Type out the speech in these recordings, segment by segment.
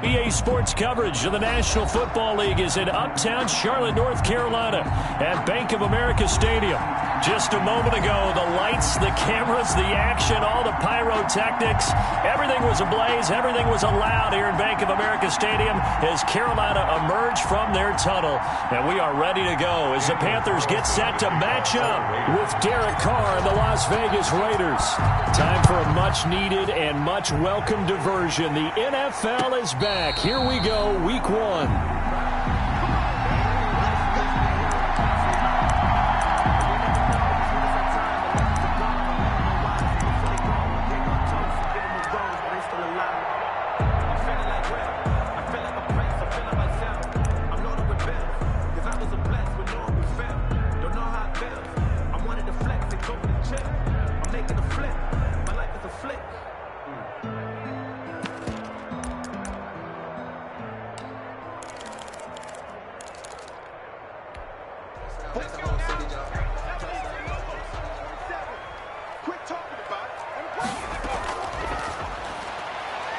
EA Sports coverage of the National Football League is in uptown Charlotte, North Carolina at Bank of America Stadium. Just a moment ago, the lights, the cameras, the action, all the pyrotechnics, everything was ablaze, everything was allowed here in Bank of America Stadium as Carolina emerged from their tunnel. And we are ready to go as the Panthers get set to match up with Derek Carr and the Las Vegas Raiders. Time for a much-needed and much-welcome diversion. The NFL is back. Here we go, Week 1.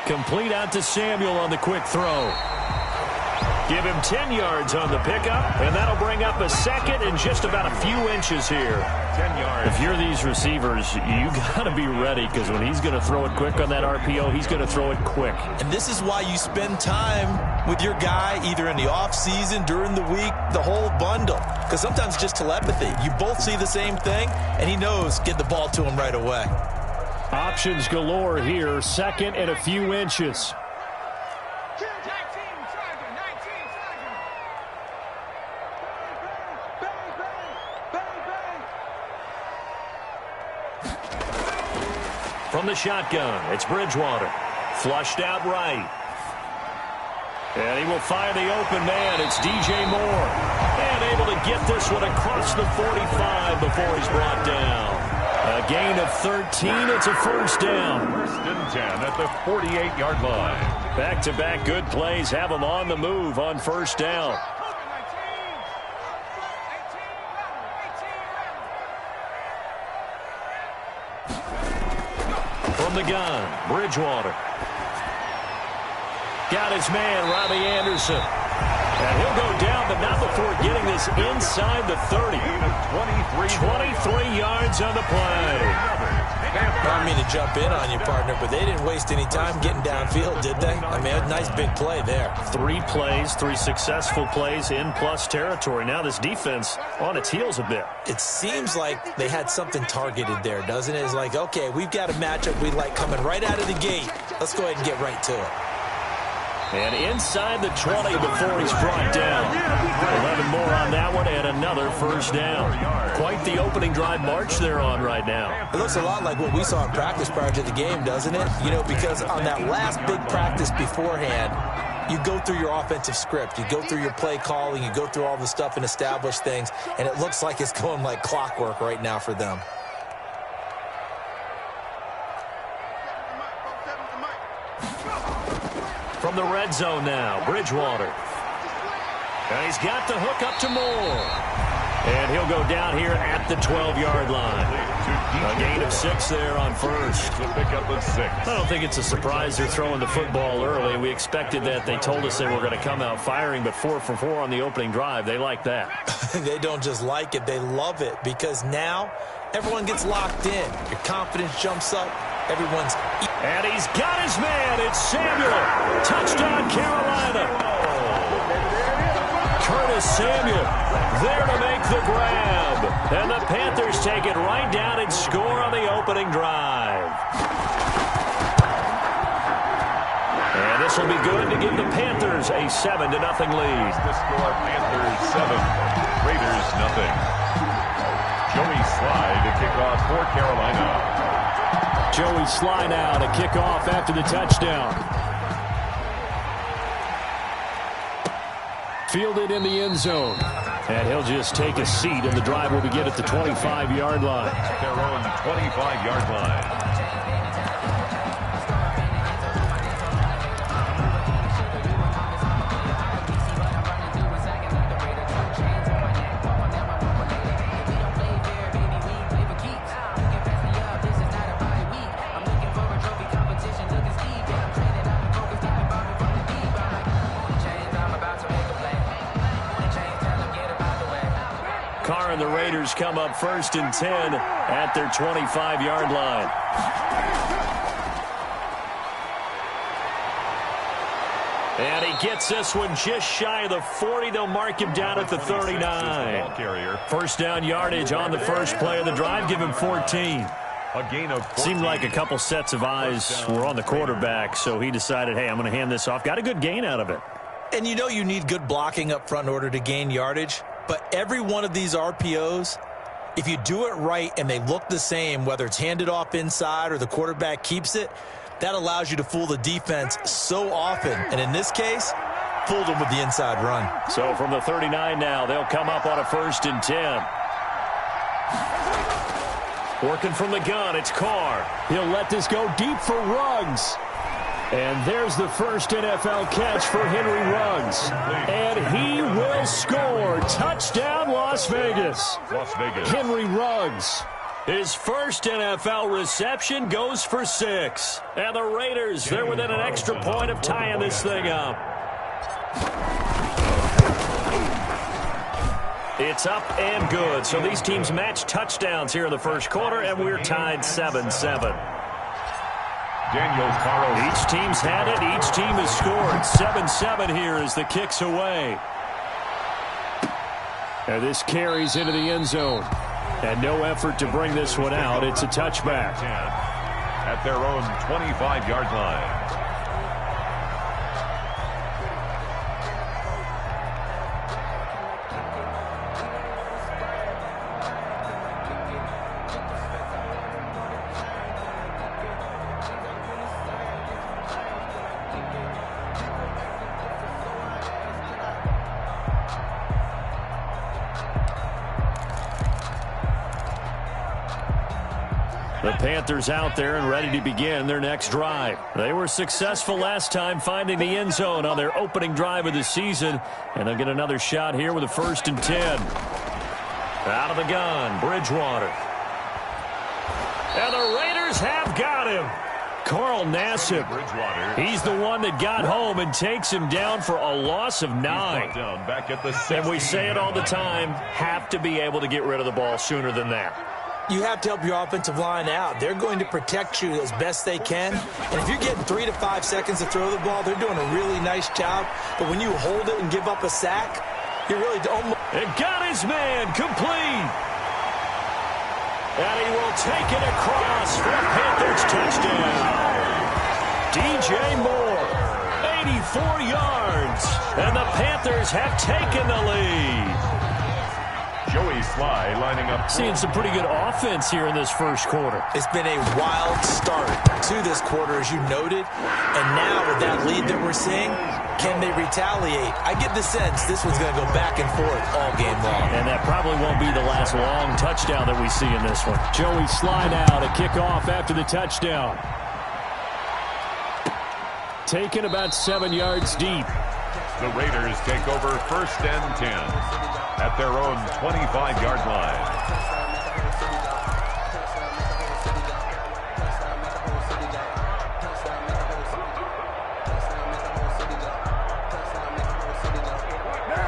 Complete out to Samuel on the quick throw. Give him 10 yards on the pickup, and that'll bring up a second and just about a few inches here. 10 yards. If you're these receivers, you got to be ready because when he's going to throw it quick on that RPO, he's going to throw it quick. And this is why you spend time with your guy either in the offseason, during the week, the whole bundle. Because sometimes it's just telepathy. You both see the same thing, and he knows get the ball to him right away. Options galore here, second and a few inches. From the shotgun, it's Bridgewater. Flushed out right. And he will fire the open man. It's DJ Moore. And able to get this one across the 45 before he's brought down. A gain of 13. It's a first down. First and 10 at the 48-yard line. Back-to-back good plays have him on the move on first down. From the gun, Bridgewater. Got his man, Robbie Anderson. And he'll go down, but not before getting this inside the 30. 23 yards on the play. I don't mean to jump in on you, partner, but they didn't waste any time getting downfield, did they? I mean, a nice big play there. 3 plays, 3 successful plays in plus territory. Now this defense on its heels a bit. It seems like they had something targeted there, doesn't it? It's like, okay, we've got a matchup we like coming right out of the gate. Let's go ahead and get right to it. And inside the 20 before he's brought down. 11 more on that one and another first down. Quite the opening drive march they're on right now. It looks a lot like what we saw in practice prior to the game, doesn't it? You know, because on that last big practice beforehand, you go through your offensive script. You go through your play calling. You go through all the stuff and establish things. And it looks like it's going like clockwork right now for them. From the red zone now, Bridgewater. And he's got the hook up to Moore. And he'll go down here at the 12-yard line. A gain of 6 there on first. I don't think it's a surprise they're throwing the football early. We expected that. They told us they were going to come out firing, but 4 for 4 on the opening drive. They like that. They don't just like it. They love it because now everyone gets locked in. Your confidence jumps up. Everyone's... And he's got his man. It's Samuel. Touchdown, Carolina. Curtis Samuel there to make the grab. And the Panthers take it right down and score on the opening drive. And this will be good to give the Panthers a 7-0 lead. The score, Panthers 7, Raiders nothing. Joey Slye to kick off for Carolina. Joey Slye now to kick off after the touchdown. Fielded in the end zone. And he'll just take a seat, and the drive will begin at the 25-yard line. Their own 25-yard line. and the Raiders come up 1st and 10 at their 25-yard line. And he gets this one just shy of the 40. They'll mark him down at the 39. First down yardage on the first play of the drive. Give him 14. A gain of 14. Seemed like a couple sets of eyes were on the quarterback, so he decided, hey, I'm going to hand this off. Got a good gain out of it. And you know you need good blocking up front in order to gain yardage. But every one of these RPOs, if you do it right and they look the same, whether it's handed off inside or the quarterback keeps it, that allows you to fool the defense so often. And in this case, fooled them with the inside run. So from the 39 now, they'll come up on a 1st and 10. Working from the gun, it's Carr. He'll let this go deep for Ruggs. And there's the first NFL catch for Henry Ruggs. And he will score. Touchdown, Las Vegas. Las Vegas. Henry Ruggs. His first NFL reception goes for 6. And the Raiders, they're within an extra point of tying this thing up. It's up and good. So these teams match touchdowns here in the first quarter, and we're tied 7-7. Each team's had it. Each team has scored. 7-7 here as the kick's away. And this carries into the end zone. And no effort to bring this one out. It's a touchback. At their own 25-yard line. The Panthers out there and ready to begin their next drive. They were successful last time finding the end zone on their opening drive of the season, and they'll get another shot here with a 1st and 10. Out of the gun, Bridgewater. And the Raiders have got him. Carl Nassib. He's the one that got home and takes him down for a loss of 9. Back at the and we say it all the time, have to be able to get rid of the ball sooner than that. You have to help your offensive line out. They're going to protect you as best they can. And if you're getting 3 to 5 seconds to throw the ball, they're doing a really nice job. But when you hold it and give up a sack, you really don't. It got his man complete. And he will take it across for a Panthers touchdown. DJ Moore, 84 yards. And the Panthers have taken the lead. Joey Sly lining up. Seeing some pretty good offense here in this first quarter. It's been a wild start to this quarter, as you noted. And now with that lead that we're seeing, can they retaliate? I get the sense this one's going to go back and forth all game long. And that probably won't be the last long touchdown that we see in this one. Joey Sly now to kick off after the touchdown. Taken about 7 yards deep. The Raiders take over 1st and 10 at their own 25-yard line.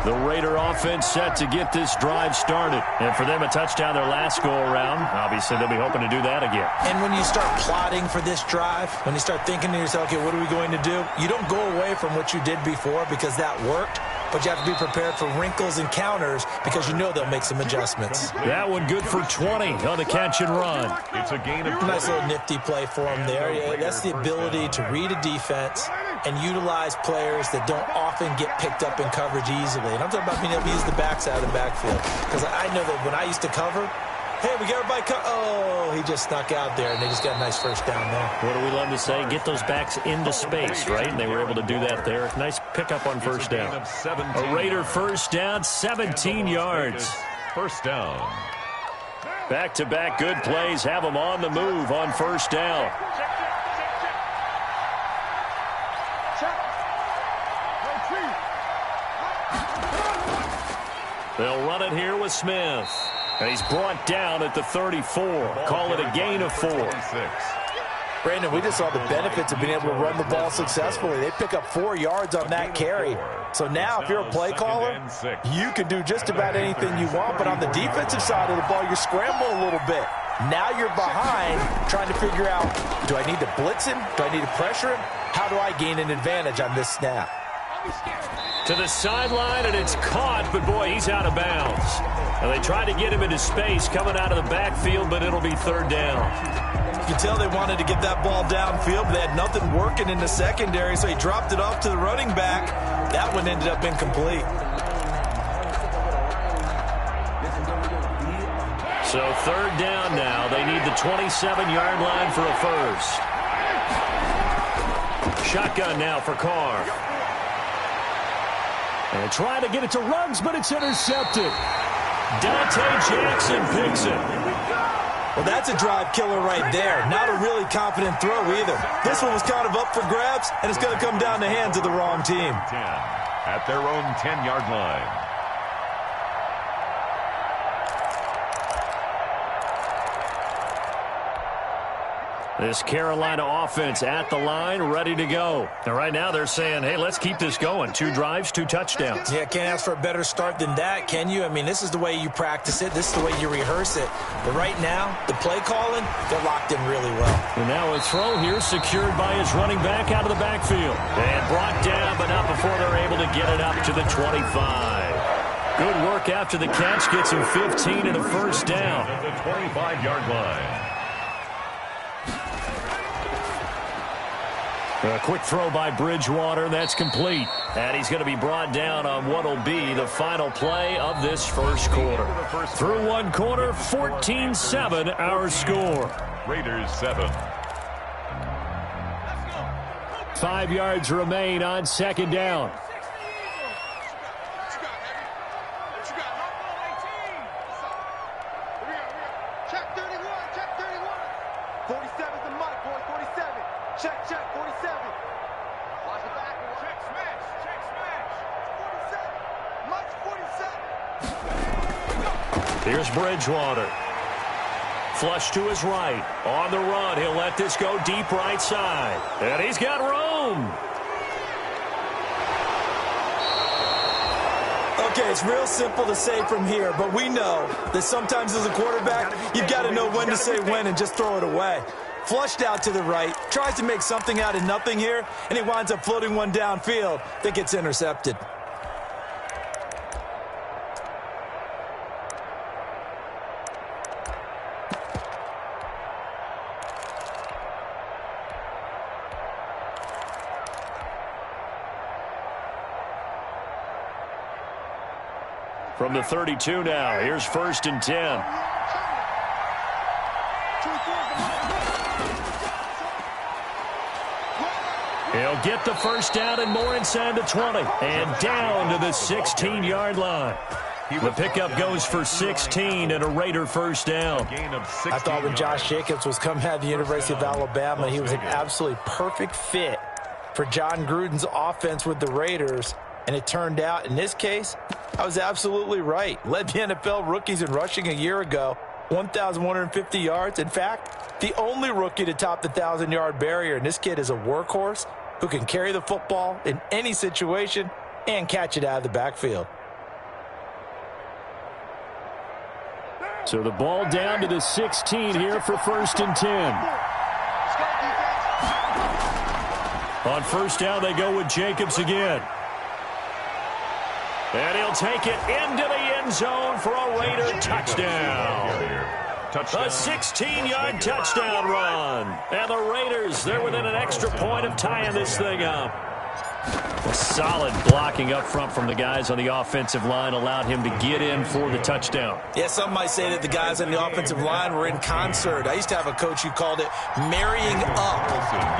The Raider offense set to get this drive started. And for them, a touchdown their last go-around. Obviously, they'll be hoping to do that again. And when you start plotting for this drive, when you start thinking to yourself, okay, what are we going to do? You don't go away from what you did before because that worked. But you have to be prepared for wrinkles and counters because you know they'll make some adjustments. That one good for 20 on the catch and run. It's a gain of nice little nifty play for him there. Yeah, that's the ability to read a defense and utilize players that don't often get picked up in coverage easily. And I'm talking about being able to use the backside of the backfield. Because I know that when I used to cover, hey, we got everybody oh, he just snuck out there, and they just got a nice first down there. What do we love to say? Get those backs into space, right? And they were able to do that there. Nice pickup on first down. A Raider first down, 17 yards. First down. Back-to-back good plays have them on the move on first down. They'll run it here with Smith. And he's brought down at the 34. Call it a gain of 4. Brandon, we just saw the benefits of being able to run the ball successfully. They pick up 4 yards on that carry. So now, if you're a play caller, you can do just about anything you want. But on the defensive side of the ball, you're scrambling a little bit. Now you're behind, trying to figure out, do I need to blitz him? Do I need to pressure him? How do I gain an advantage on this snap? To the sideline, and it's caught, but boy, he's out of bounds. And they tried to get him into space coming out of the backfield, but it'll be 3rd down. You can tell they wanted to get that ball downfield, but they had nothing working in the secondary, so he dropped it off to the running back. That one ended up incomplete. So 3rd down now. They need the 27-yard line for a first. Shotgun now for Carr. And trying to get it to Ruggs, but it's intercepted. Dante Jackson picks it. Well, that's a drive killer right there. Not a really confident throw either. This one was kind of up for grabs, and it's going to come down the hands of the wrong team. 10 at their own 10-yard line. This Carolina offense at the line, ready to go. And right now they're saying, hey, let's keep this going. 2 drives, 2 touchdowns. Yeah, can't ask for a better start than that, can you? I mean, this is the way you practice it. This is the way you rehearse it. But right now, the play calling, they're locked in really well. And now a throw here secured by his running back out of the backfield. And brought down, but not before they're able to get it up to the 25. Good work after the catch. Gets him 15 and a first down. At the 25-yard line. A quick throw by Bridgewater. That's complete. And he's going to be brought down on what will be the final play of this first quarter. Through 1 quarter, 14-7 our score. Raiders 7. 5 yards remain on 2nd down. Here's Bridgewater. Flush to his right. On the run. He'll let this go deep right side. And he's got room. Okay, it's real simple to say from here, but we know that sometimes as a quarterback, you've got to know when to say when and just throw it away. Flushed out to the right, tries to make something out of nothing here, and he winds up floating one downfield that gets intercepted. From the 32 now, here's 1st and 10. He'll get the first down and more inside the 20. And down to the 16-yard line. The pickup goes for 16 and a Raider first down. I thought when Josh Jacobs was coming out of the University of Alabama, he was an absolutely perfect fit for John Gruden's offense with the Raiders. And it turned out, in this case, I was absolutely right. Led the NFL rookies in rushing a year ago, 1,150 yards. In fact, the only rookie to top the 1,000-yard barrier. And this kid is a workhorse who can carry the football in any situation and catch it out of the backfield. So the ball down to the 16 here for 1st and 10. On first down, they go with Jacobs again. And he'll take it into the end zone for a Raider touchdown. A 16-yard touchdown run. And the Raiders, they're within an extra point of tying this thing up. A solid blocking up front from the guys on the offensive line allowed him to get in for the touchdown. Yeah, some might say that the guys on the offensive line were in concert. I used to have a coach who called it marrying up,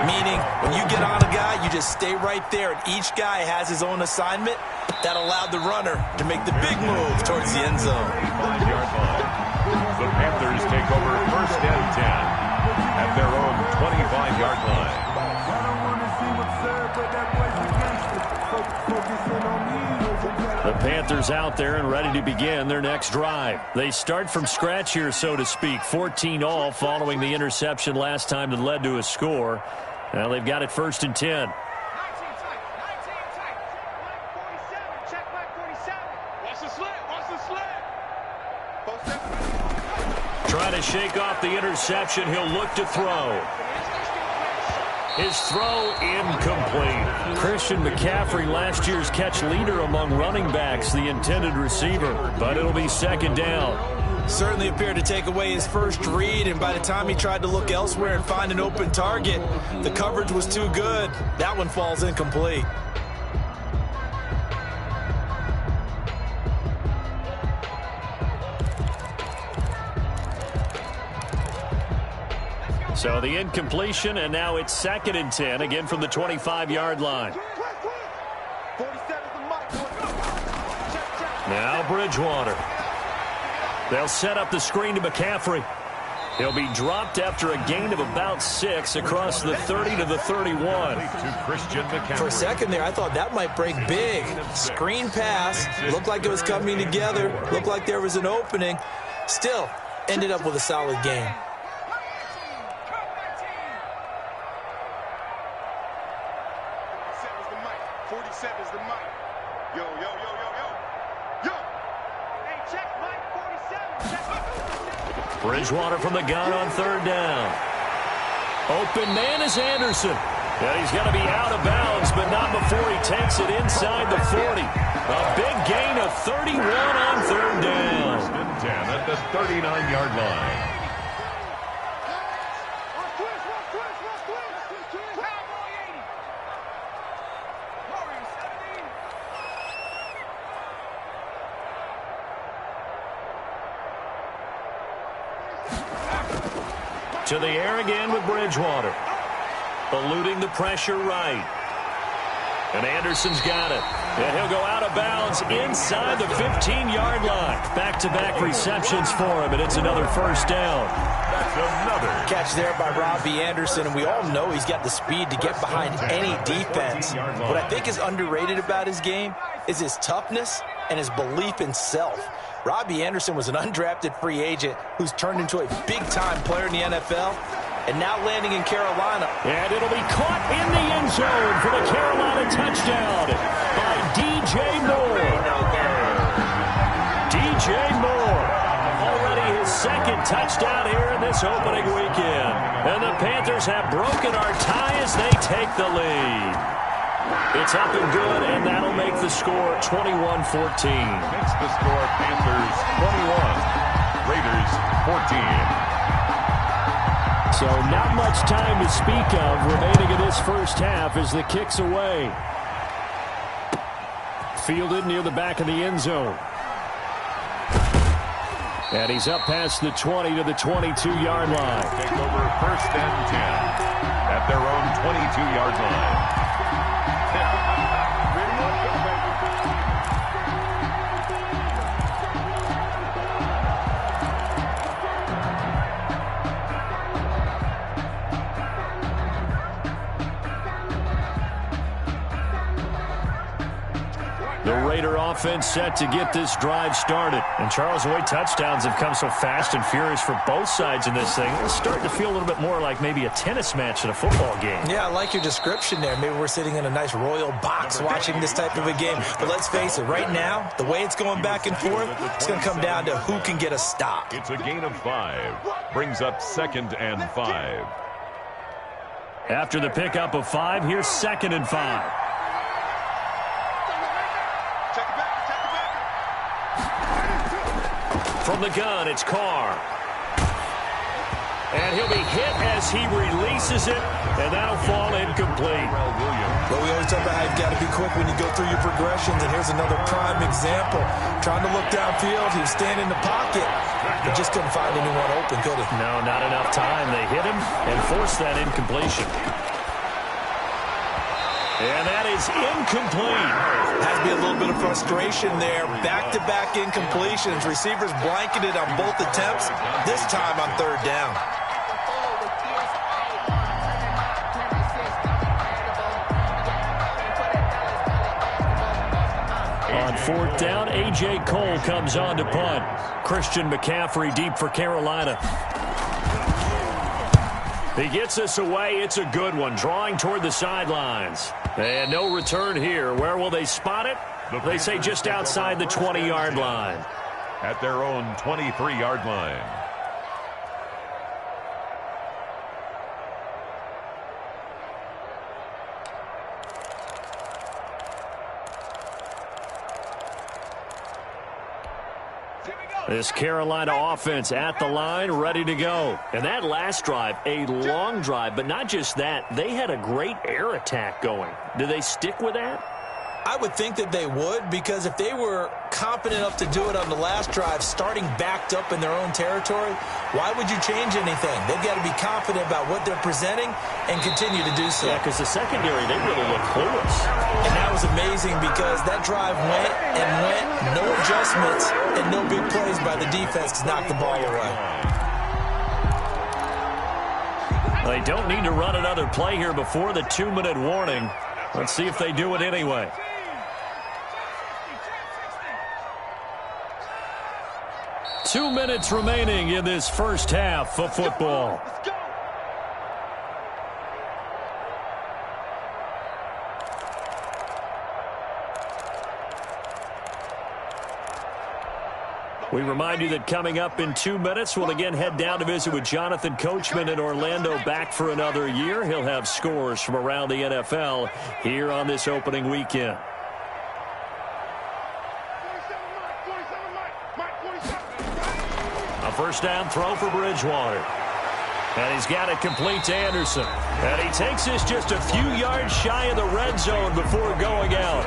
meaning when you get on a guy, you just stay right there, and each guy has his own assignment. That allowed the runner to make the big move towards the end zone. 25-yard line. The Panthers take over 1st and 10 at their own 25-yard line. The Panthers out there and ready to begin their next drive. They start from scratch here, so to speak. 14 all following the interception last time that led to a score. Now they've got it 1st and 10. Trying to shake off the interception. He'll look to throw. His throw incomplete. Christian McCaffrey, last year's catch leader among running backs, the intended receiver. But it'll be 2nd down. Certainly appeared to take away his first read, and by the time he tried to look elsewhere and find an open target, the coverage was too good. That one falls incomplete. So the incompletion, and now it's 2nd and 10, again from the 25-yard line. Now Bridgewater. They'll set up the screen to McCaffrey. He'll be dropped after a gain of about 6 across the 30 to the 31. For a second there, I thought that might break big. Screen pass. Looked like it was coming together. Looked like there was an opening. Still, ended up with a solid game. Bridgewater from the gun on 3rd down. Open man is Anderson. And he's going to be out of bounds, but not before he takes it inside the 40. A big gain of 31 on 3rd down. 10 at the 39-yard line. To the air again with Bridgewater. Eluding the pressure right. And Anderson's got it. And he'll go out of bounds inside the 15-yard line. Back-to-back receptions for him, and it's another 1st down. That's another catch there by Robbie Anderson, and we all know he's got the speed to get behind any defense. What I think is underrated about his game is his toughness and his belief in self. Robbie Anderson was an undrafted free agent who's turned into a big-time player in the NFL and now landing in Carolina. And it'll be caught in the end zone for the Carolina touchdown by DJ Moore. DJ Moore, already his 2nd touchdown here in this opening weekend. And the Panthers have broken our tie as they take the lead. It's up and good, and that'll make the score 21-14. Makes the score Panthers 21, Raiders 14. So not much time to speak of remaining in this first half as the kick's away. Fielded near the back of the end zone. And he's up past the 20 to the 22-yard line. Take over 1st and 10 at their own 22-yard line. The Raider offense set to get this drive started. And Charles, the way touchdowns have come so fast and furious for both sides in this thing, it's starting to feel a little bit more like maybe a tennis match in a football game. Yeah, I like your description there. Maybe we're sitting in a nice royal box watching this type of a game. But let's face it, right now, the way it's going back and forth, it's going to come down to who can get a stop. It's a gain of 5. Brings up 2nd and 5. After the pickup of 5, here's 2nd and 5. From the gun, it's Carr. And he'll be hit as he releases it, and that'll fall incomplete. Well, we always talk about how you've got to be quick when you go through your progressions, and here's another prime example. Trying to look downfield, he was standing in the pocket, but just couldn't find anyone open, could he? No, not enough time. They hit him and forced that incompletion. And that is incomplete. Has to be a little bit of frustration there. Back-to-back incompletions. Receivers blanketed on both attempts, this time on 3rd down. On fourth down, A.J. Cole comes on to punt. Christian McCaffrey deep for Carolina. He gets this away. It's a good one, drawing toward the sidelines. And no return here. Where will they spot it? They say just outside the 20-yard line. At their own 23-yard line. This Carolina offense at the line, ready to go. And that last drive, a long drive, but not just that. They had a great air attack going. Do they stick with that? I would think that they would, because if they were confident enough to do it on the last drive, starting backed up in their own territory, why would you change anything? They've got to be confident about what they're presenting and continue to do so. Yeah, because the secondary, they really look clueless. And that was amazing because that drive went and went, no adjustments, and no big plays by the defense to knock the ball away. They don't need to run another play here before the 2-minute warning. Let's see if they do it anyway. 2 minutes remaining in this first half of football. We remind you that coming up in 2 minutes, we'll again head down to visit with Jonathan Coachman in Orlando, back for another year. He'll have scores from around the NFL here on this opening weekend. A first down throw for Bridgewater. And he's got it complete to Anderson. And he takes this just a few yards shy of the red zone before going out.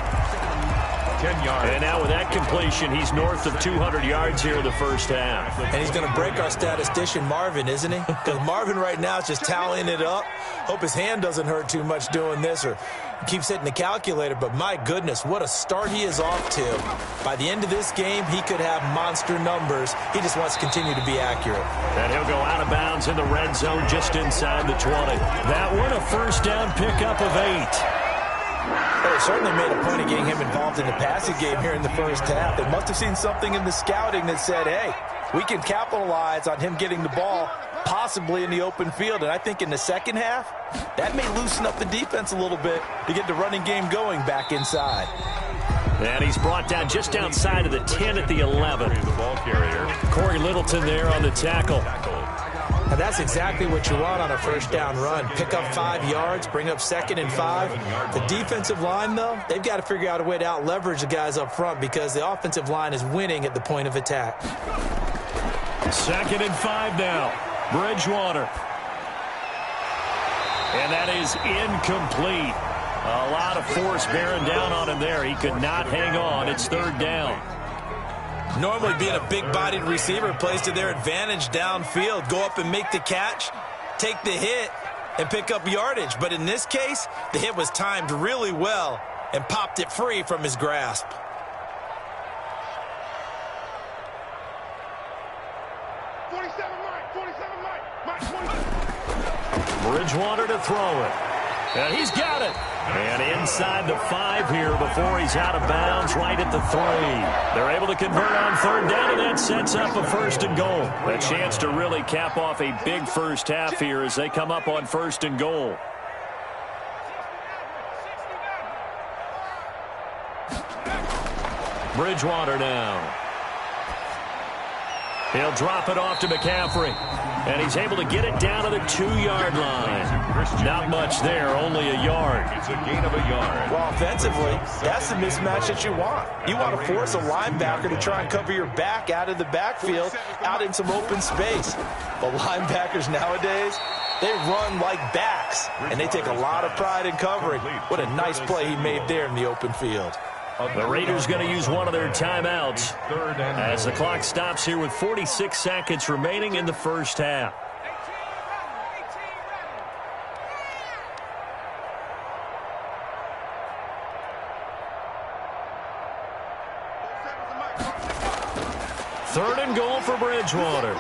10 yards. And now with that completion, he's north of 200 yards here in the first half. And he's going to break our statistician Marvin, isn't he? Because Marvin right now is just tallying it up. Hope his hand doesn't hurt too much doing this, or keeps hitting the calculator. But my goodness, what a start he is off to. By the end of this game, he could have monster numbers. He just wants to continue to be accurate. And he'll go out of bounds in the red zone just inside the 20. That one, a first down pickup of 8. Well, they certainly made a point of getting him involved in the passing game here in the first half. They must have seen something in the scouting that said, hey, we can capitalize on him getting the ball possibly in the open field. And I think in the second half, that may loosen up the defense a little bit to get the running game going back inside. And he's brought down just outside of the 10 at the 11. The ball carrier. Corey Littleton there on the tackle. And that's exactly what you want on a first down run. Pick up 5 yards, bring up 2nd and 5. The defensive line, though, they've got to figure out a way to out-leverage the guys up front because the offensive line is winning at the point of attack. 2nd and 5 now. Bridgewater. And that is incomplete. A lot of force bearing down on him there. He could not hang on. It's 3rd down. Normally being a big-bodied receiver plays to their advantage downfield. Go up and make the catch, take the hit, and pick up yardage. But in this case, the hit was timed really well and popped it free from his grasp. Bridgewater to throw it. And he's got it. And inside the 5 here before he's out of bounds, right at the 3. They're able to convert on 3rd down, and that sets up a 1st and goal. A chance to really cap off a big first half here as they come up on 1st and goal. Bridgewater now. He'll drop it off to McCaffrey. And he's able to get it down to the 2-yard line. Not much there, only a yard. It's a gain of a yard. Well, offensively, that's the mismatch that you want. You want to force a linebacker to try and cover your back out of the backfield, out in some open space. But linebackers nowadays, they run like backs, and they take a lot of pride in covering. What a nice play he made there in the open field. The Raiders going to use one of their timeouts as the clock stops here with 46 seconds remaining in the first half. Third and goal for Bridgewater.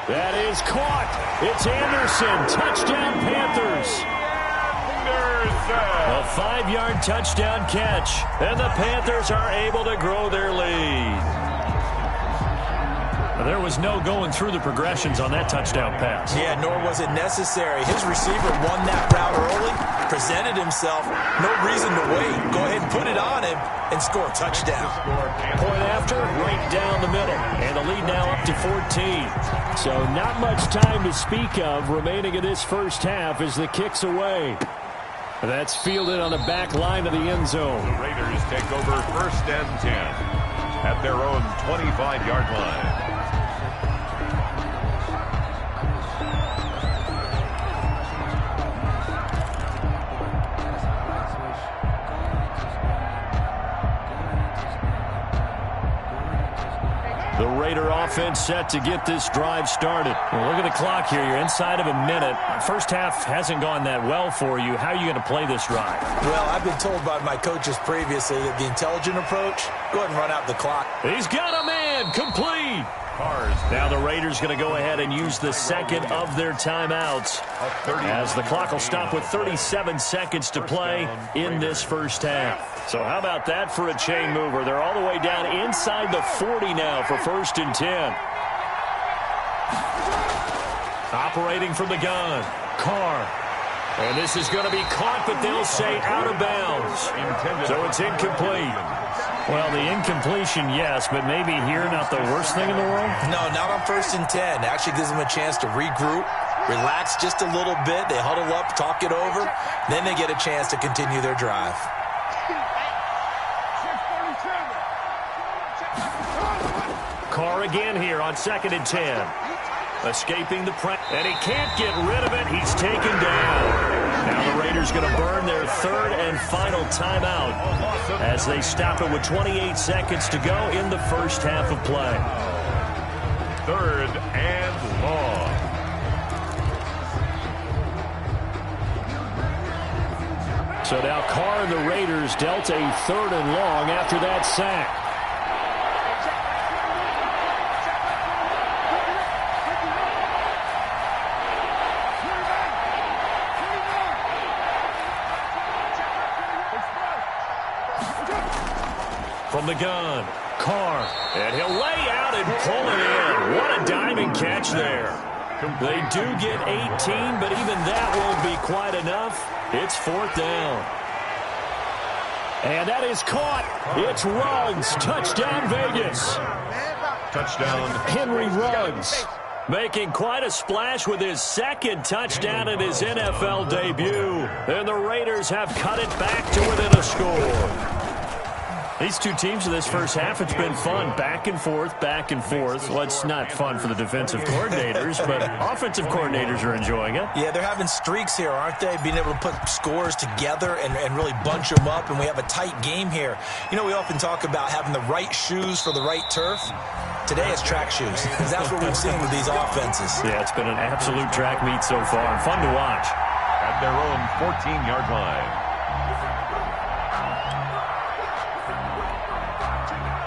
That is caught. It's Anderson. Touchdown, Panthers. A 5-yard touchdown catch, and the Panthers are able to grow their lead. There was no going through the progressions on that touchdown pass. Yeah, nor was it necessary. His receiver won that route early, presented himself. No reason to wait. Go ahead and put it on him and score a touchdown. Point after, right down the middle. And the lead now up to 14. So not much time to speak of remaining in this first half as the kick's away. That's fielded on the back line of the end zone. The Raiders take over 1st and 10 at their own 25-yard line. The Raider offense set to get this drive started. Well, look at the clock here. You're inside of a minute. First half hasn't gone that well for you. How are you going to play this drive? Well, I've been told by my coaches previously that the intelligent approach, go ahead and run out the clock. He's got a man. Complete. Now the Raiders going to go ahead and use the second of their timeouts as the clock will stop with 37 seconds to play in this first half. So how about that for a chain mover? They're all the way down inside the 40 now for 1st and 10. Operating from the gun, Carr. And this is going to be caught, but they'll say out of bounds. So it's incomplete. Well, the incompletion, yes, but maybe here not the worst thing in the world? No, not on 1st and 10. It actually gives them a chance to regroup, relax just a little bit. They huddle up, talk it over. Then they get a chance to continue their drive. Carr again here on 2nd and 10. Escaping the press, and he can't get rid of it. He's taken down. Now the Raiders going to burn their 3rd and final timeout as they stop it with 28 seconds to go in the first half of play. 3rd and long. So now Carr and the Raiders dealt a 3rd and long after that sack. From the gun, Carr, and he'll lay out and pull it in. What a diving catch there. They do get 18, but even that won't be quite enough. It's 4th down. And that is caught. It's Ruggs. Touchdown, Vegas. Touchdown, Henry Ruggs making quite a splash with his 2nd touchdown in his NFL debut. And the Raiders have cut it back to within a score. These two teams in this first half, it's been fun. Back and forth, back and forth. Well, it's not fun for the defensive coordinators, but offensive coordinators are enjoying it. Yeah, they're having streaks here, aren't they? Being able to put scores together and really bunch them up, and we have a tight game here. You know, we often talk about having the right shoes for the right turf. Today it's track shoes, because that's what we've seen with these offenses. Yeah, it's been an absolute track meet so far, and fun to watch. At their own 14-yard line.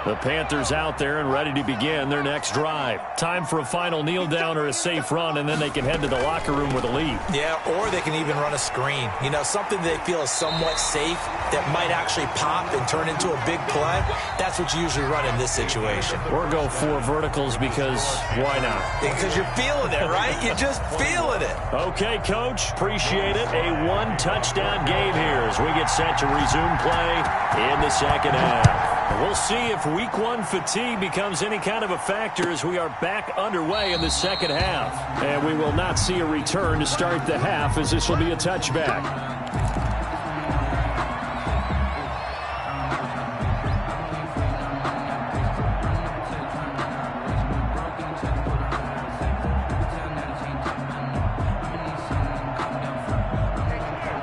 The Panthers out there and ready to begin their next drive. Time for a final kneel down or a safe run, and then they can head to the locker room with a lead. Yeah, or they can even run a screen. You know, something they feel is somewhat safe that might actually pop and turn into a big play. That's what you usually run in this situation. Or go 4 verticals because why not? Because you're feeling it, right? You're just feeling it. Okay, Coach. Appreciate it. A 1-touchdown game here as we get set to resume play in the second half. We'll see if week 1 fatigue becomes any kind of a factor as we are back underway in the second half. And we will not see a return to start the half as this will be a touchback.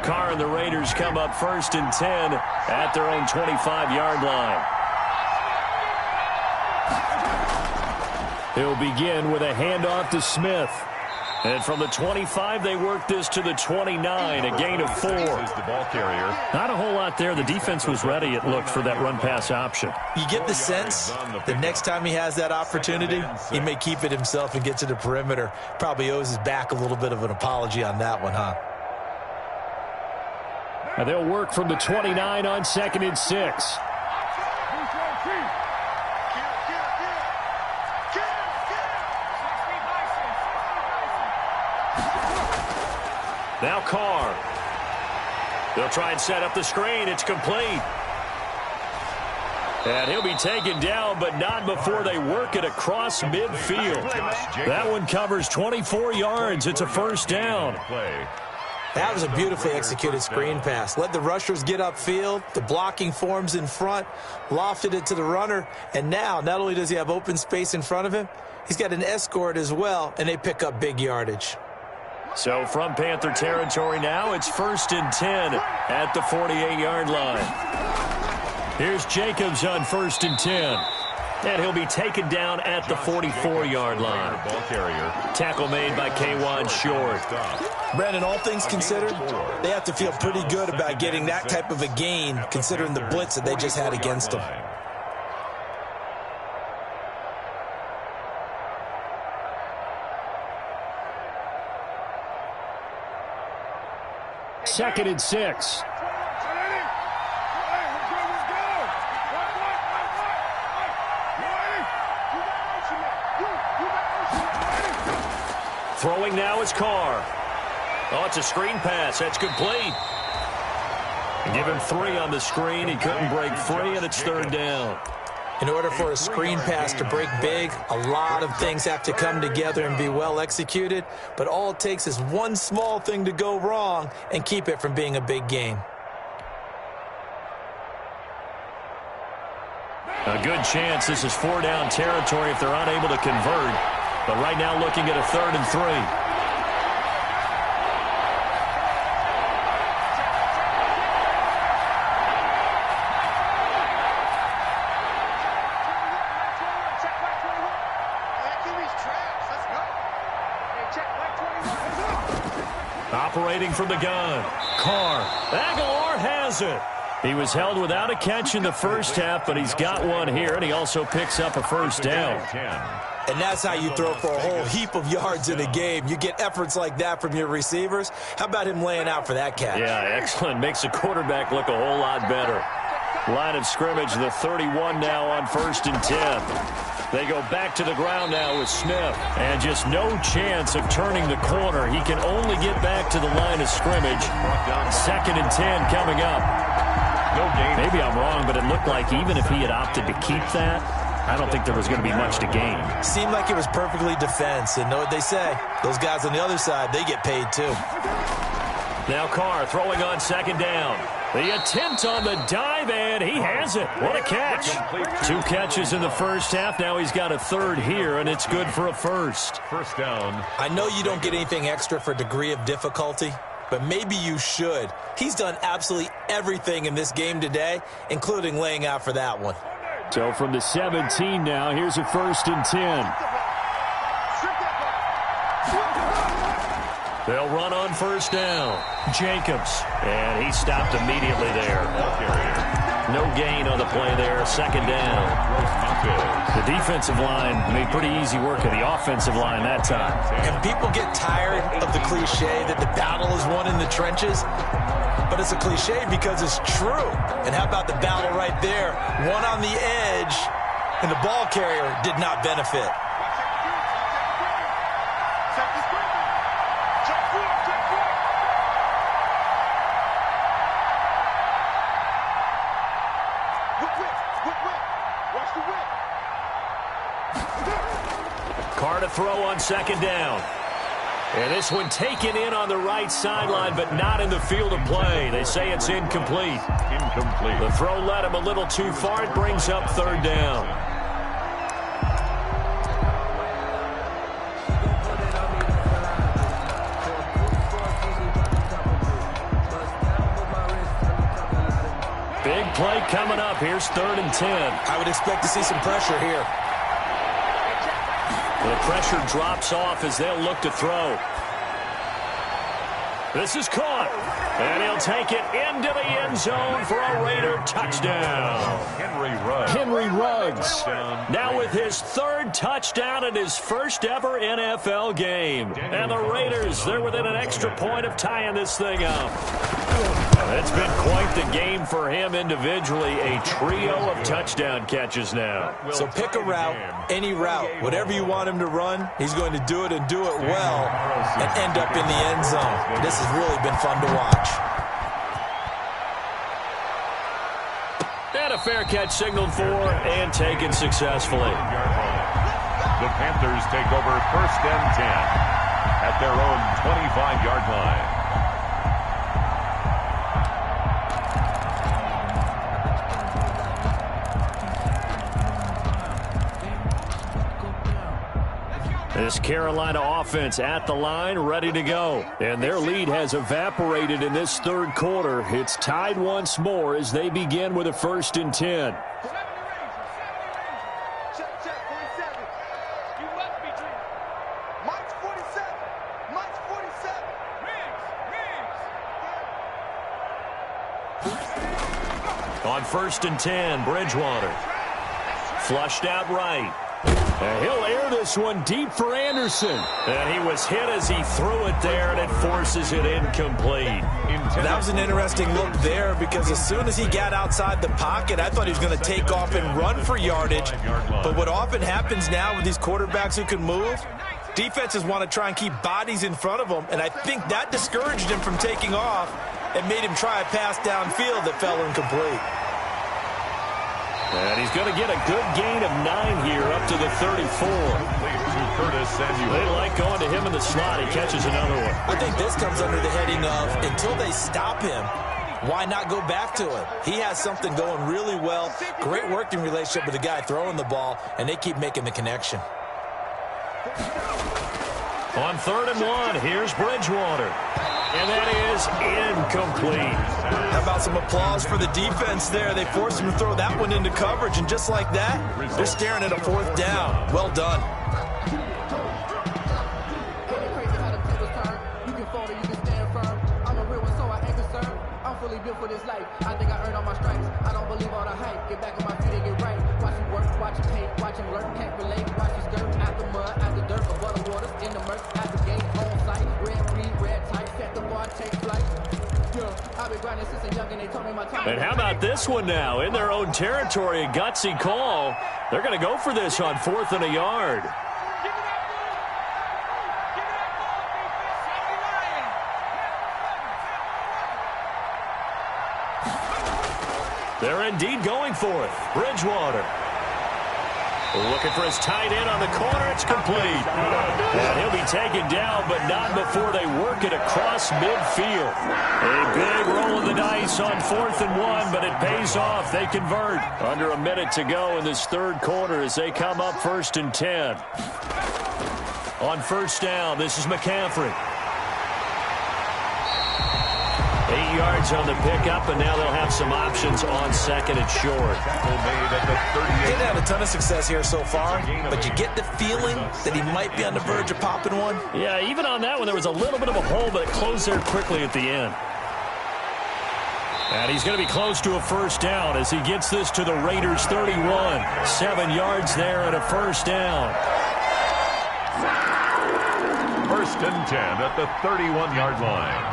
Carr and the Raiders come up 1st and 10 at their own 25-yard line. He'll begin with a handoff to Smith. And from the 25, they work this to the 29, a gain of 4. The ball carrier. Not a whole lot there. The defense was ready, it looked, for that run-pass option. You get the sense that next time he has that opportunity, he may keep it himself and get to the perimeter. Probably owes his back a little bit of an apology on that one, huh? And they'll work from the 29 on 2nd and 6. Now Carr. They'll try and set up the screen. It's complete. And he'll be taken down, but not before they work it across midfield. That one covers 24 yards. It's a first down. That was a beautifully executed screen pass. Let the rushers get upfield. The blocking forms in front. Lofted it to the runner. And now, not only does he have open space in front of him, he's got an escort as well, and they pick up big yardage. So from Panther territory now, it's 1st and 10 at the 48-yard line. Here's Jacobs on 1st and 10. And he'll be taken down at the 44-yard line. Tackle made by K'Wan Short. Brandon, all things considered, they have to feel pretty good about getting that type of a gain, considering the blitz that they just had against them. Second and 6. Throwing now is Carr. Oh, it's a screen pass. That's complete. Give him 3 on the screen. He couldn't break free, and it's 3rd down. In order for a screen pass to break big, a lot of things have to come together and be well executed. But all it takes is one small thing to go wrong and keep it from being a big game. A good chance this is 4-down territory if they're unable to convert. But right now looking at a 3rd and 3. Operating from the gun. Carr. Aguilar has it. He was held without a catch in the first half, but he's got one here, and he also picks up a first down. And that's how you throw for a whole heap of yards in a game. You get efforts like that from your receivers. How about him laying out for that catch? Yeah, excellent. Makes the quarterback look a whole lot better. Line of scrimmage, the 31 now on 1st and 10. They go back to the ground now with Smith. And just no chance of turning the corner. He can only get back to the line of scrimmage. 2nd and 10 coming up. Maybe I'm wrong, but it looked like even if he had opted to keep that, I don't think there was going to be much to gain. Seemed like it was perfectly defense. And know what they say? Those guys on the other side, they get paid too. Now Carr throwing on 2nd down. The attempt on the dive, and he has it. What a catch. 2 catches in the first half. Now he's got a 3rd here, and it's good for a first. First down. I know you don't get anything extra for degree of difficulty, but maybe you should. He's done absolutely everything in this game today, including laying out for that one. So from the 17 now, here's a 1st and 10. They'll run on 1st down. Jacobs. And he stopped immediately there. No gain on the play there. 2nd down. The defensive line made pretty easy work of the offensive line that time. And people get tired of the cliche that the battle is won in the trenches. But it's a cliche because it's true. And how about the battle right there? One on the edge, and the ball carrier did not benefit. Carr to throw on 2nd down. And this one taken in on the right sideline, but not in the field of play. They say it's incomplete. Incomplete. The throw led him a little too far. It brings up 3rd down. Big play coming up. Here's 3rd and 10. I would expect to see some pressure here. The pressure drops off as they'll look to throw. This is caught. And he'll take it into the end zone for a Raider touchdown. Henry Ruggs now with his third touchdown in his first ever NFL game. And the Raiders, they're within an extra point of tying this thing up. It's been quite the game for him individually. A trio of touchdown catches now. So pick a route, any route. Whatever you want him to run, he's going to do it and do it well and end up in the end zone. This has really been fun to watch. And a fair catch signaled for and taken successfully. The Panthers take over 1st and 10 at their own 25-yard line. This Carolina offense at the line, ready to go. And their lead has evaporated in this third quarter. It's tied once more as they begin with a 1st and 10. On 1st and 10, Bridgewater. Flushed out right. And he'll air this one deep for Anderson. And he was hit as he threw it there, and it forces it incomplete. That was an interesting look there because as soon as he got outside the pocket, I thought he was going to take off and run for yardage. But what often happens now with these quarterbacks who can move, defenses want to try and keep bodies in front of them, and I think that discouraged him from taking off and made him try a pass downfield that fell incomplete. And he's going to get a good gain of 9 here up to the 34. They like going to him in the slot. He catches another one. I think this comes under the heading of until they stop him, why not go back to it? He has something going really well. Great working relationship with the guy throwing the ball, and they keep making the connection. On 3rd and 1, here's Bridgewater. And that is incomplete. How about some applause for the defense there? They forced him to throw that one into coverage, and just like that, they're staring at a 4th down. Well done. I'm fully built for this life. I think I earned all my stripes. I don't believe all the hype. Get back on my feet and get right. Watch him work, watch him paint, watch him learn, can't relate. Watch him skirt out the mud, out the dirt, above the waters, in the murk, at the game, on site. Red green, red tight, set the bar, take flight. Yeah, I've been grinding since a young and they told me my time. And how about this one now? In their own territory, a gutsy call. They're going to go for this on 4th and a yard. They're indeed going for it. Bridgewater. Looking for his tight end on the corner. It's complete. And he'll be taken down, but not before they work it across midfield. A big roll of the dice on 4th and 1, but it pays off. They convert. Under a minute to go in this third quarter as they come up 1st and 10. On 1st down, this is McCaffrey. 8 yards on the pickup, and now they'll have some options on 2nd and short. He didn't have a ton of success here so far, but you get the feeling that he might be on the verge of popping one. Yeah, even on that one, there was a little bit of a hole, but it closed there quickly at the end. And he's going to be close to a 1st down as he gets this to the Raiders' 31. 7 yards there and a 1st down. 1st and 10 at the 31-yard line.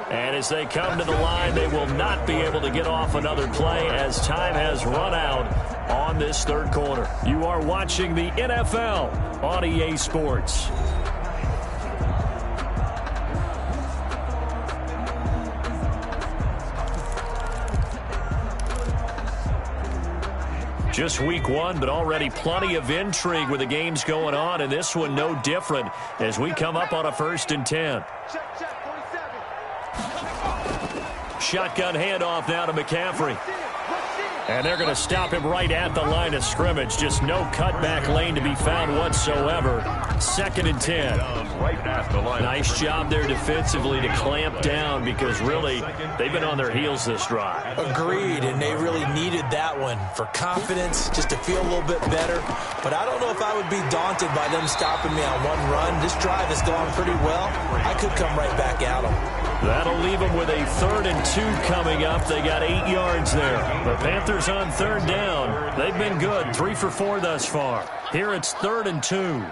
And as they come to the line, they will not be able to get off another play as time has run out on this third quarter. You are watching the NFL on EA Sports. Just week 1, but already plenty of intrigue with the games going on, and this one no different as we come up on a 1st and 10. Shotgun handoff now to McCaffrey. And they're going to stop him right at the line of scrimmage. Just no cutback lane to be found whatsoever. 2nd and 10. Right past the line. Nice job there defensively to clamp down because really they've been on their heels this drive. Agreed, and they really needed that one for confidence, just to feel a little bit better. But I don't know if I would be daunted by them stopping me on one run. This drive has gone pretty well. I could come right back at them. That'll leave them with a 3rd and 2 coming up. They got 8 yards there. The Panthers on 3rd down. They've been good, 3 for 4 thus far. Here it's 3rd and 2.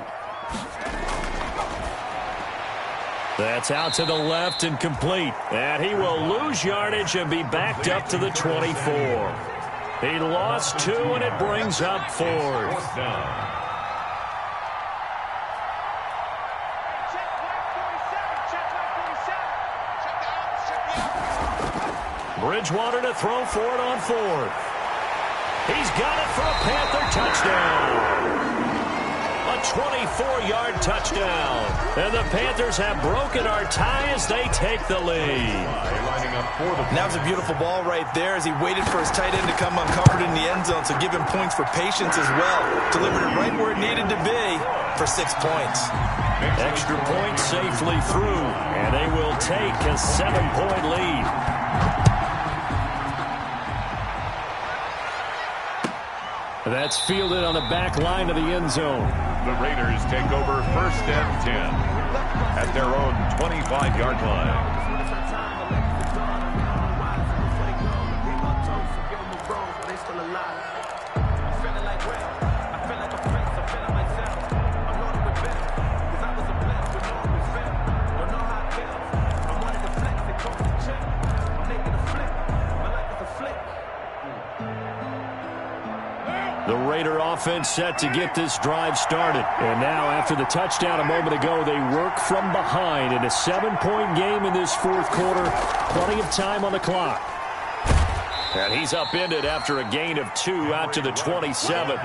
That's out to the left and complete. And he will lose yardage and be backed up to the 24. He lost 2, and it brings up 4th. Down. Bridgewater to throw for it on 4th. He's got it for a Panther touchdown. A 24-yard touchdown. And the Panthers have broken our tie as they take the lead. And that was a beautiful ball right there as he waited for his tight end to come uncovered in the end zone, so give him points for patience as well. Delivered it right where it needed to be for 6 points. Extra point safely through, and they will take a 7-point lead. That's fielded on the back line of the end zone. The Raiders take over 1st and 10 at their own 25-yard line. The Raider offense set to get this drive started. And now, after the touchdown a moment ago, they work from behind in a 7-point game in this 4th quarter. Plenty of time on the clock. And he's upended after a gain of 2 out to the 27.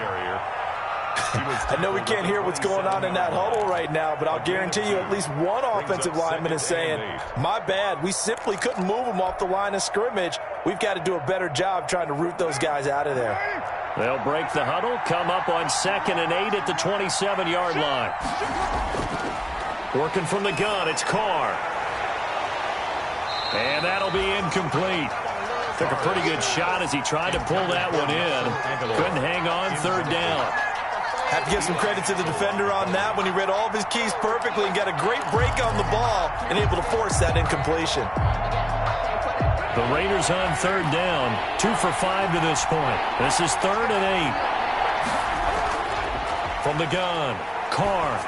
I know we can't hear what's going on in that huddle right now, but I'll guarantee you at least one offensive lineman is saying, my bad, we simply couldn't move them off the line of scrimmage. We've got to do a better job trying to root those guys out of there. They'll break the huddle, come up on 2nd and 8 at the 27-yard line. Working from the gun, it's Carr. And that'll be incomplete. Took a pretty good shot as he tried to pull that one in. Couldn't hang on 3rd down. Have to give some credit to the defender on that when he read all of his keys perfectly and got a great break on the ball and able to force that incompletion. The Raiders on 3rd down, 2 for 5 to this point. This is 3rd and 8. From the gun, Carr.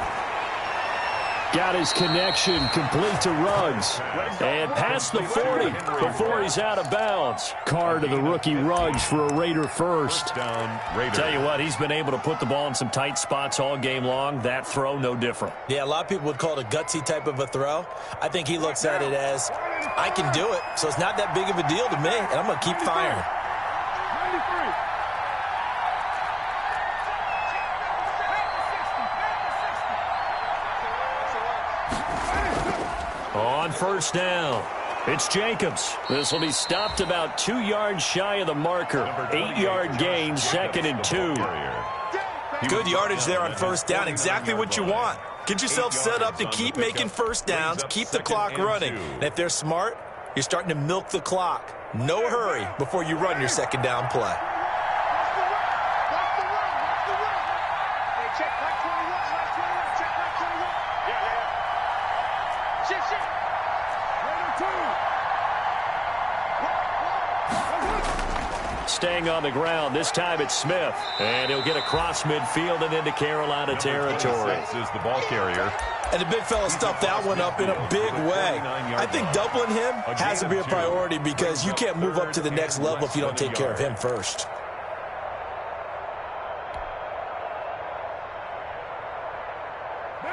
Got his connection complete to Ruggs. And past the 40 before he's out of bounds. Carr to the rookie Ruggs for a Raider first. Tell you what, he's been able to put the ball in some tight spots all game long. That throw, no different. Yeah, a lot of people would call it a gutsy type of a throw. I think he looks at it as, I can do it, so it's not that big of a deal to me, and I'm going to keep firing. On 1st down, it's Jacobs. This will be stopped about 2 yards shy of the marker. 8-yard gain, 2nd and 2. Good yardage there on 1st down. Exactly what you want. Get yourself set up to keep making 1st downs, keep the clock running. And if they're smart, you're starting to milk the clock. No hurry before you run your 2nd down play. Staying on the ground, this time it's Smith. And he'll get across midfield and into Carolina territory. Is the ball carrier. And the big fella stuffed that one up in a big way. I think doubling him has to be a priority because you can't move up to the next level if you don't take care of him first.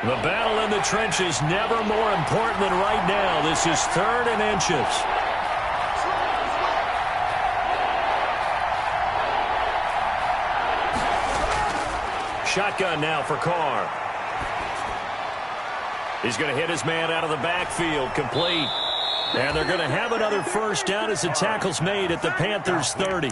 The battle in the trenches never more important than right now. This is 3rd and inches. Shotgun now for Carr. He's going to hit his man out of the backfield, complete. And they're going to have another 1st down as the tackle's made at the Panthers' 30.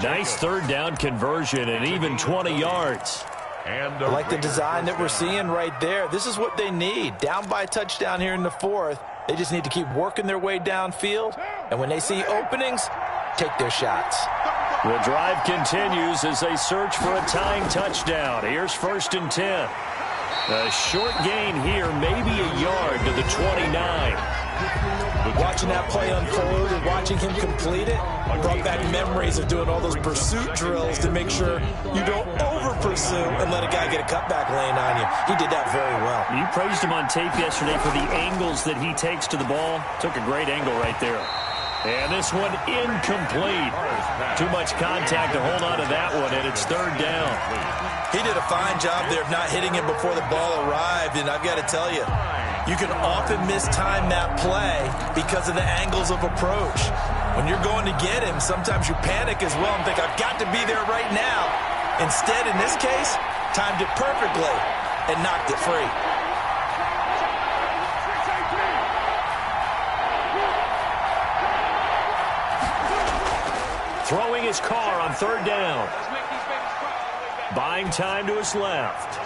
Nice 3rd down conversion and even 20 yards. And I like the design that we're seeing right there. This is what they need. Down by a touchdown here in the fourth. They just need to keep working their way downfield. And when they see openings, take their shots. The drive continues as they search for a tying touchdown. Here's 1st and 10. A short gain here, maybe a yard to the 29. Watching that play unfold and watching him complete it brought back memories of doing all those pursuit drills to make sure you don't over-pursue and let a guy get a cutback lane on you. He did that very well. You praised him on tape yesterday for the angles that he takes to the ball. Took a great angle right there. And this one incomplete. Too much contact to hold on to that one, and it's 3rd down. He did a fine job there of not hitting him before the ball arrived, and I've got to tell you, you can often mistime that play because of the angles of approach. When you're going to get him, sometimes you panic as well and think, I've got to be there right now. Instead, in this case, timed it perfectly and knocked it free. Throwing his car on 3rd down. Buying time to his left.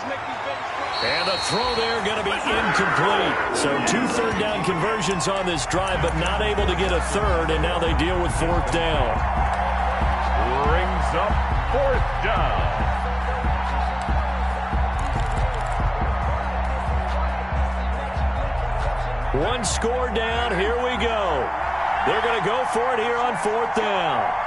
And a throw there going to be incomplete. So 2 3rd down conversions on this drive, but not able to get a 3rd, and now they deal with 4th down. Brings up 4th down. One score down. Here we go. They're going to go for it here on 4th down.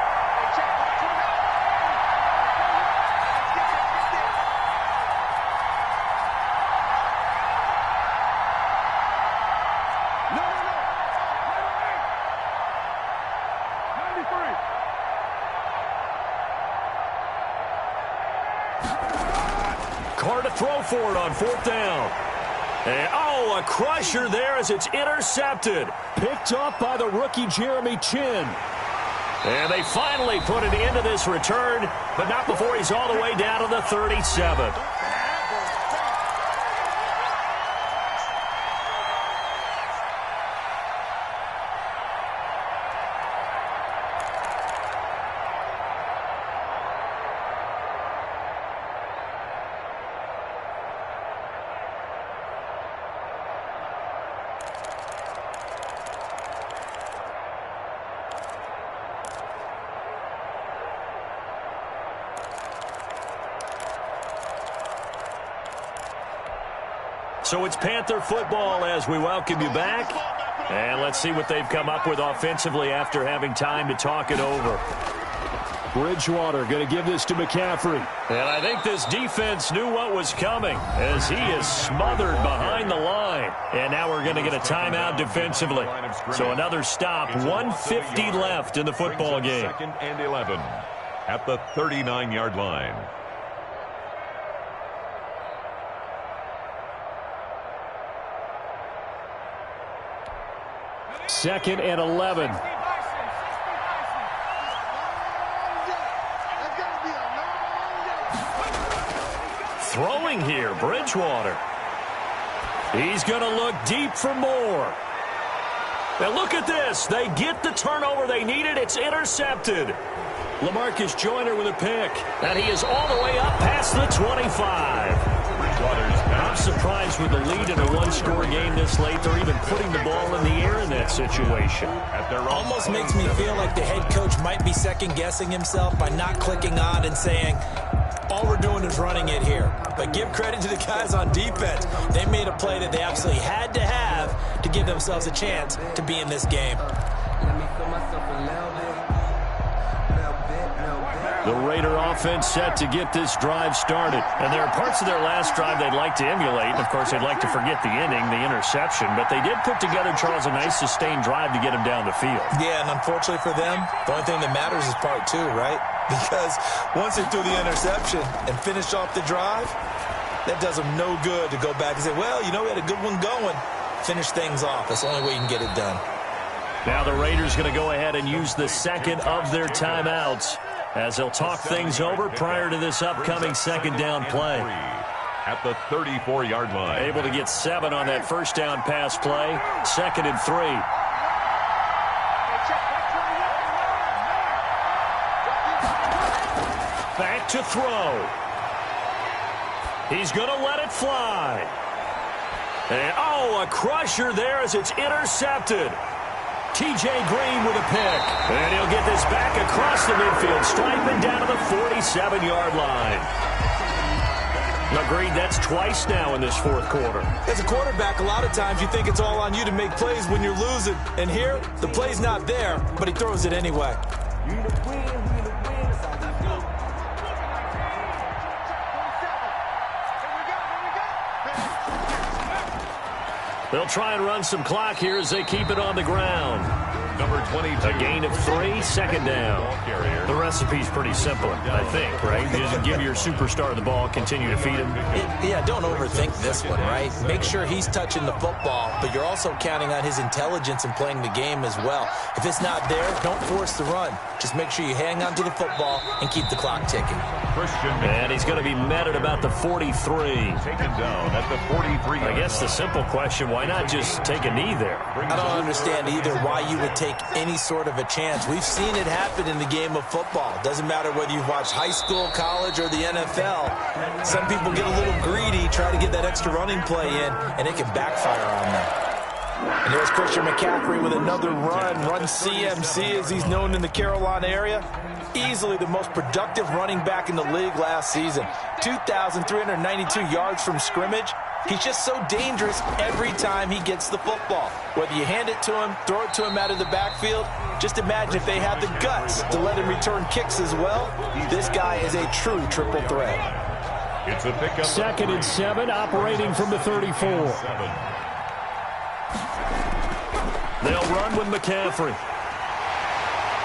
Carr to throw for it on 4th down. And, a crusher there as it's intercepted. Picked off by the rookie Jeremy Chin. And they finally put an end to this return, but not before he's all the way down to the 37. So it's Panther football as we welcome you back. And let's see what they've come up with offensively after having time to talk it over. Bridgewater going to give this to McCaffrey. And I think this defense knew what was coming as he is smothered behind the line. And now we're going to get a timeout defensively. So another stop, 1:50 left in the football game. 2nd and 11 at the 39-yard line. 2nd and 11. Throwing here, Bridgewater. He's going to look deep for more. Now look at this. They get the turnover they needed. It's intercepted. LaMarcus Joyner with a pick. And he is all the way up past the 25. I'm surprised with the lead in a one-score game this late. They're even putting the ball in the air in that situation. Almost makes me feel like the head coach might be second-guessing himself by not clicking on and saying, all we're doing is running it here. But give credit to the guys on defense. They made a play that they absolutely had to have to give themselves a chance to be in this game. The Raider offense set to get this drive started. And there are parts of their last drive they'd like to emulate. And, of course, they'd like to forget the inning, the interception. But they did put together, Charles, a nice sustained drive to get them down the field. Yeah, and unfortunately for them, the only thing that matters is part two, right? Because once they threw the interception and finished off the drive, that does them no good to go back and say, well, you know, we had a good one going. Finish things off. That's the only way you can get it done. Now the Raiders going to go ahead and use the second of their timeouts as they'll talk things over prior to this upcoming second down play. At the 34-yard line. Able to get 7 on that first down pass play. 2nd and 3. Back to throw. He's going to let it fly. And, oh, a crusher there as it's intercepted. T.J. Green with a pick. And he'll get this back across the midfield, striping down to the 47-yard line. Agreed, that's twice now in this fourth quarter. As a quarterback, a lot of times you think it's all on you to make plays when you're losing. And here, the play's not there, but he throws it anyway. They'll try and run some clock here as they keep it on the ground. Number 22. A gain of 3, second down. The recipe's pretty simple, I think, right? Just give your superstar the ball, continue to feed him. Yeah, don't overthink this one, right? Make sure he's touching the football, but you're also counting on his intelligence in playing the game as well. If it's not there, don't force the run. Just make sure you hang on to the football and keep the clock ticking. And he's going to be met at about the 43. Taken down at the 43. I guess the simple question, why not just take a knee there? I don't understand either why you would take any sort of a chance. We've seen it happen in the game of football. Doesn't matter whether you've watched high school, college, or the NFL. Some people get a little greedy, try to get that extra running play in, and it can backfire on them. And there's Christian McCaffrey with another run CMC as he's known in the Carolina area. Easily the most productive running back in the league last season. 2,392 yards from scrimmage. He's just so dangerous every time he gets the football. Whether you hand it to him, throw it to him out of the backfield, just imagine if they had the guts to let him return kicks as well. This guy is a true triple threat. It's a pickup. 2nd and 7, operating from the 34. They'll run with McCaffrey.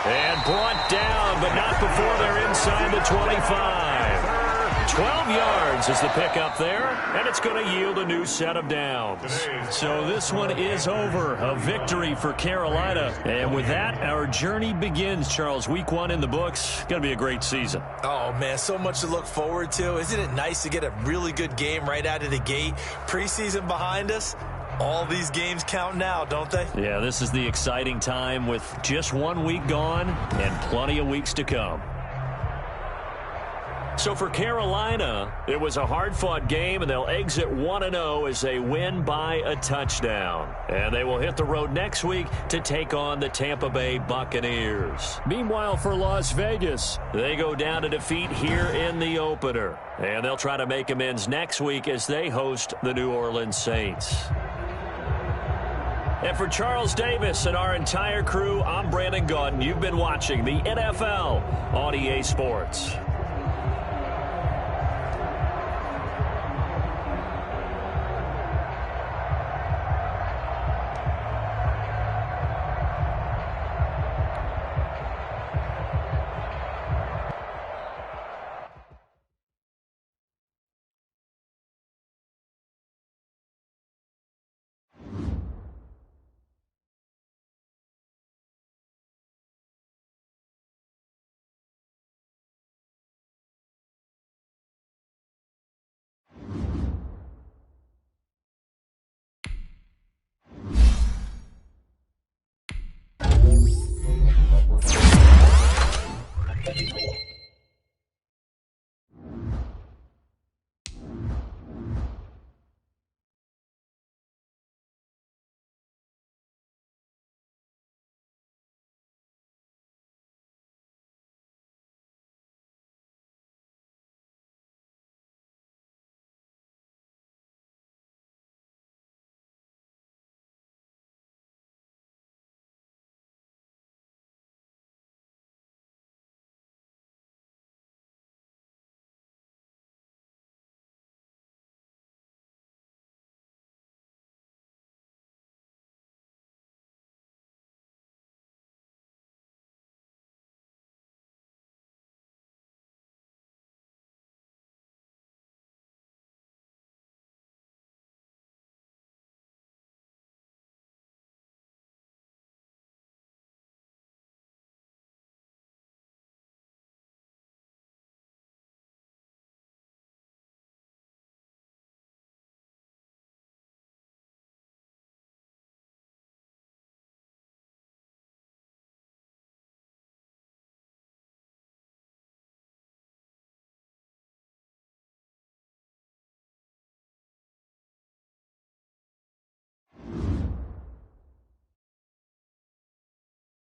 And brought down, but not before they're inside the 25. 12 yards is the pickup there, and it's going to yield a new set of downs. So this one is over. A victory for Carolina. And with that, our journey begins, Charles. Week 1 in the books. Going to be a great season. Oh, man, so much to look forward to. Isn't it nice to get a really good game right out of the gate? Preseason behind us. All these games count now, don't they? Yeah, this is the exciting time with just 1 week gone and plenty of weeks to come. So for Carolina, it was a hard-fought game, and they'll exit 1-0 as they win by a touchdown. And they will hit the road next week to take on the Tampa Bay Buccaneers. Meanwhile, for Las Vegas, they go down to defeat here in the opener. And they'll try to make amends next week as they host the New Orleans Saints. And for Charles Davis and our entire crew, I'm Brandon Gaudin. You've been watching the NFL on EA Sports.